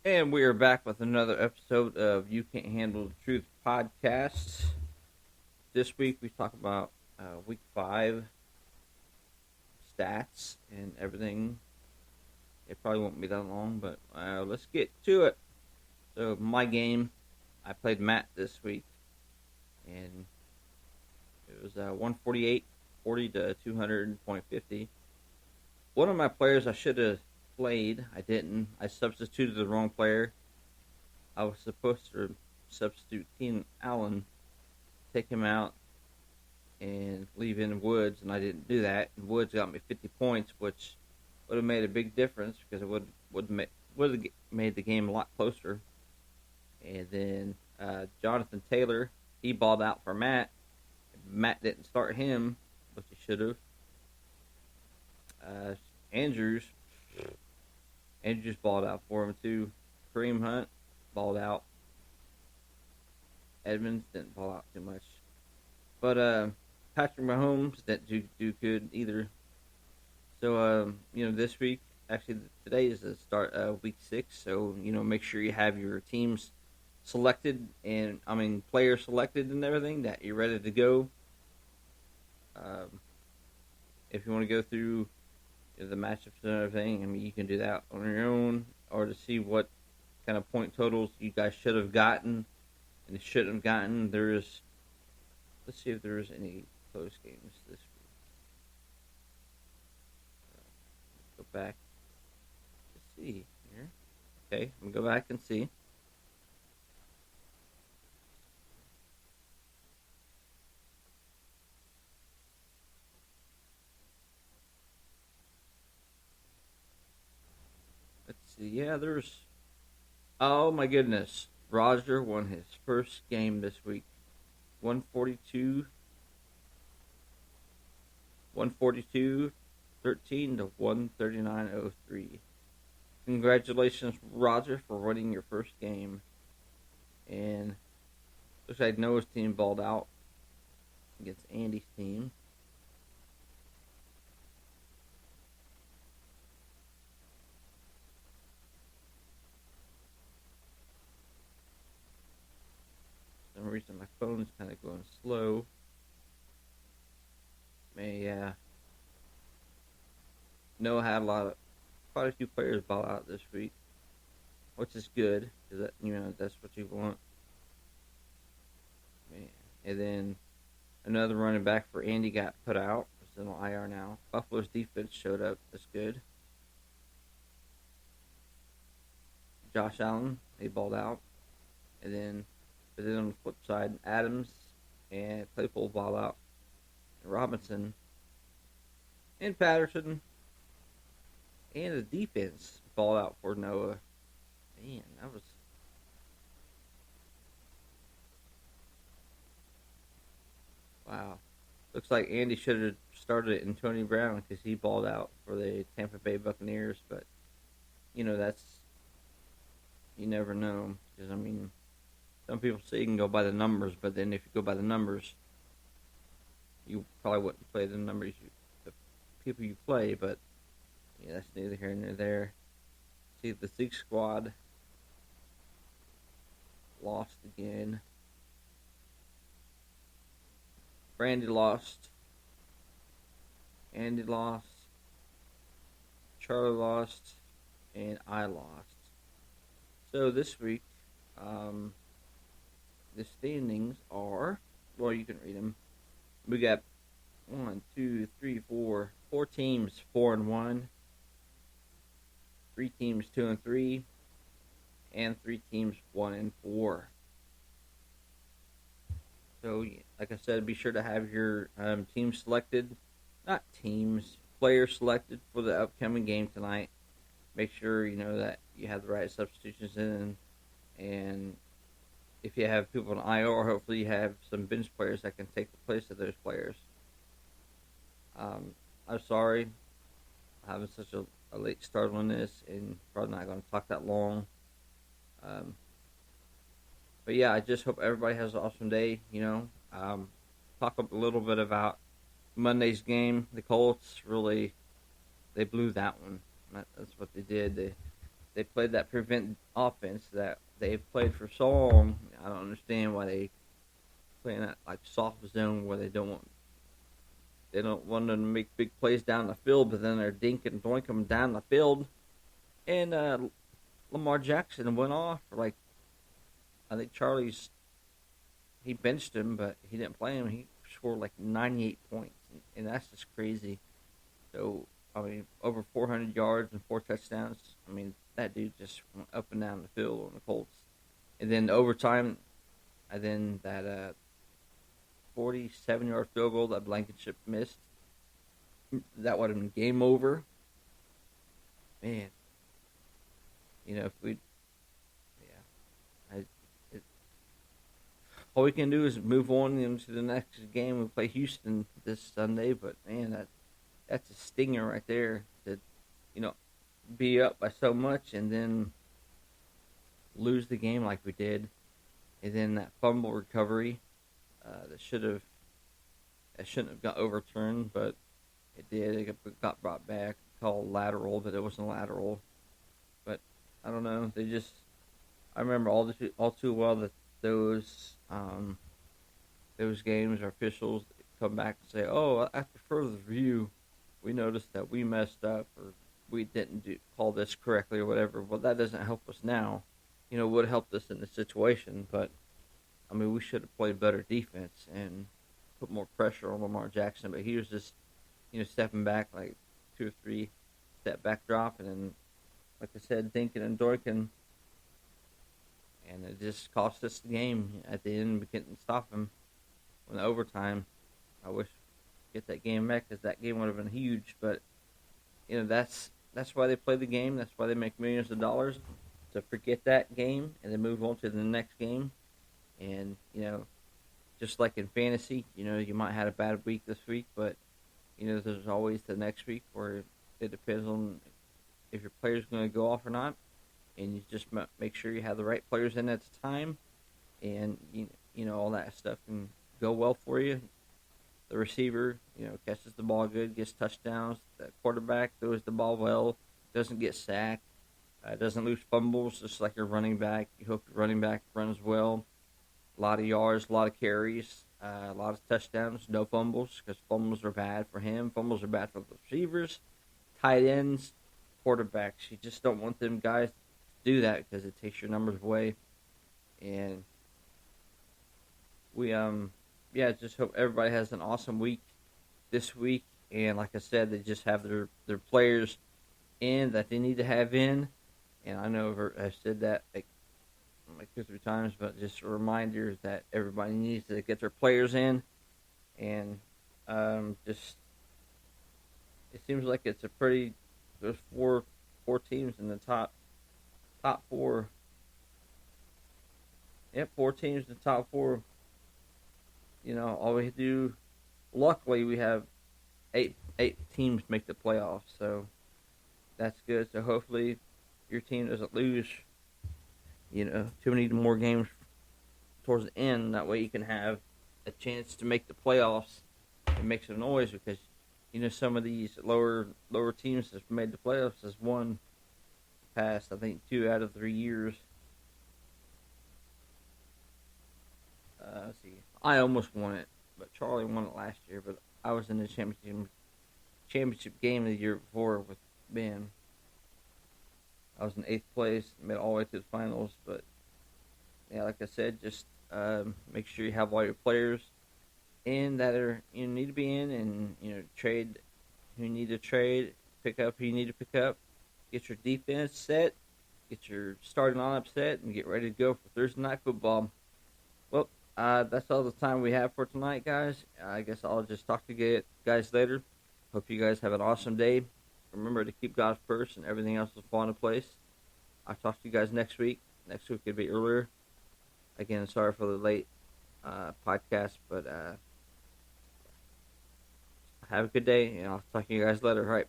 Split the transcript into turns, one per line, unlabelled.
And we are back with another episode of You Can't Handle the Truth podcast. This week we talk about week 5 stats and everything. It probably won't be that long, but let's get to it. So, my game, I played Matt this week, and it was 148, 40 to 200.50. One of my players I should have played, I didn't. I substituted the wrong player. I was supposed to substitute Keenan Allen, take him out, and leave in Woods, and I didn't do that. And Woods got me 50 points, which would have made a big difference because it would have made the game a lot closer. And then Jonathan Taylor, he balled out for Matt. Matt didn't start him, which he should have. Uh, Andrews, Andrews balled out for him too. Kareem Hunt balled out. Edmonds didn't ball out too much, but Patrick Mahomes didn't do good either. So this week, actually today is the start of week 6. So make sure you have your teams selected and players selected and everything that you're ready to go. Um, if you want to go through the matchups and everything, you can do that on your own, or to see what kind of point totals you guys should have gotten and shouldn't have gotten. Let's see if there's any close games this week. Go back to see here. Okay, I'm gonna go back and see. Let's see. Yeah, there's. Oh my goodness, Roger won his first game this week. 142, 142, 13 to 139.03. Congratulations, Roger, for winning your first game. And looks like Noah's team balled out against Andy's team. For some reason, my phone's kind of going slow. Noah had quite a few players ball out this week, which is good because that's what you want. Man. And then another running back for Andy got put out. It's in IR now. Buffalo's defense showed up. That's good. Josh Allen, he balled out. But then on the flip side, Adams and Claypool ball out. And Robinson and Patterson and the defense ball out for Noah. Man, that was. Wow. Looks like Andy should have started Antonio Brown because he balled out for the Tampa Bay Buccaneers. But, that's. You never know. Because, some people say you can go by the numbers, but then if you go by the numbers, you probably wouldn't play the people you play. But, that's neither here nor there. See, the Zeke squad lost again. Brandy lost. Andy lost. Charlie lost. And I lost. So this week, the standings are, well, you can read them. We got 1, 2, 3, 4 teams 4-1, 3 teams 2-3, and 3 teams 1-4. So, like I said, be sure to have your team selected, not teams, players selected for the upcoming game tonight. Make sure that you have the right substitutions in, and if you have people in IR, hopefully you have some bench players that can take the place of those players. I'm sorry having such a late start on this, and probably not going to talk that long. Um, but yeah, I just hope everybody has an awesome day. Talk a little bit about Monday's game. The Colts really, they blew that one. That's what they did. they played that prevent offense that they've played for so long. I don't understand why they play in that like soft zone where they don't want them to make big plays down the field, but then they're dinking and doinking them down the field. And Lamar Jackson went off for like, I think he benched him, but he didn't play him. He scored like 98 points, and that's just crazy. So, I mean, over 400 yards and 4 touchdowns. I mean, that dude just went up and down the field on the Colts. And then overtime, and then that 47-yard field goal that Blankenship missed, that would have been game over. Man, if we, yeah, all we can do is move on into the next game. We play Houston this Sunday, but man, that's a stinger right there to, be up by so much and then lose the game like we did, and then that fumble recovery that shouldn't have got overturned, but it did. It got brought back, called lateral, but it wasn't lateral. But I don't know. I remember all too well that those games, our officials come back and say, "Oh, after further review, we noticed that we messed up or we didn't call this correctly or whatever." Well, that doesn't help us now. It would have helped us in the situation, but I mean, we should have played better defense and put more pressure on Lamar Jackson. But he was just, stepping back like 2 or 3 step back drop, and then, like I said, dinking and doinking, and it just cost us the game. At the end, we couldn't stop him. In the overtime, I wish we could get that game back because that game would have been huge. But that's why they play the game. That's why they make millions of dollars, to forget that game and then move on to the next game. And just like in fantasy, you might have a bad week this week, but there's always the next week where it depends on if your player's going to go off or not. And you just make sure you have the right players in at the time, and all that stuff can go well for you. The receiver, catches the ball good, gets touchdowns. The quarterback throws the ball well, doesn't get sacked, doesn't lose fumbles, just like your running back. You hope your running back runs well. A lot of yards, a lot of carries, a lot of touchdowns, no fumbles, because fumbles are bad for him. Fumbles are bad for the receivers, tight ends, quarterbacks. You just don't want them guys to do that because it takes your numbers away. And we just hope everybody has an awesome week this week. And like I said, they just have their players in that they need to have in. And I know I've said that like 2 or 3 times, but just a reminder that everybody needs to get their players in. And just it seems like it's there's four teams in the top 4. Yep, 4 teams in the top 4. All we do, luckily we have 8 teams make the playoffs, so that's good. So hopefully your team doesn't lose, too many more games towards the end. That way you can have a chance to make the playoffs and make some noise, because some of these lower teams that have made the playoffs has won past, I think, 2 out of 3 years. Let's see. I almost won it, but Charlie won it last year. But I was in the championship game the year before with Ben. I was in 8th place, made it all the way to the finals. But yeah, like I said, just make sure you have all your players in that need to be in, and trade who you need to trade, pick up who you need to pick up, get your defense set, get your starting lineup set, and get ready to go for Thursday night football. Well, that's all the time we have for tonight, guys. I guess I'll just talk to you guys later. Hope you guys have an awesome day. Remember to keep God first, and everything else will fall into place. I'll talk to you guys next week. Next week could be earlier. Again, sorry for the late podcast, but have a good day, and I'll talk to you guys later. All right.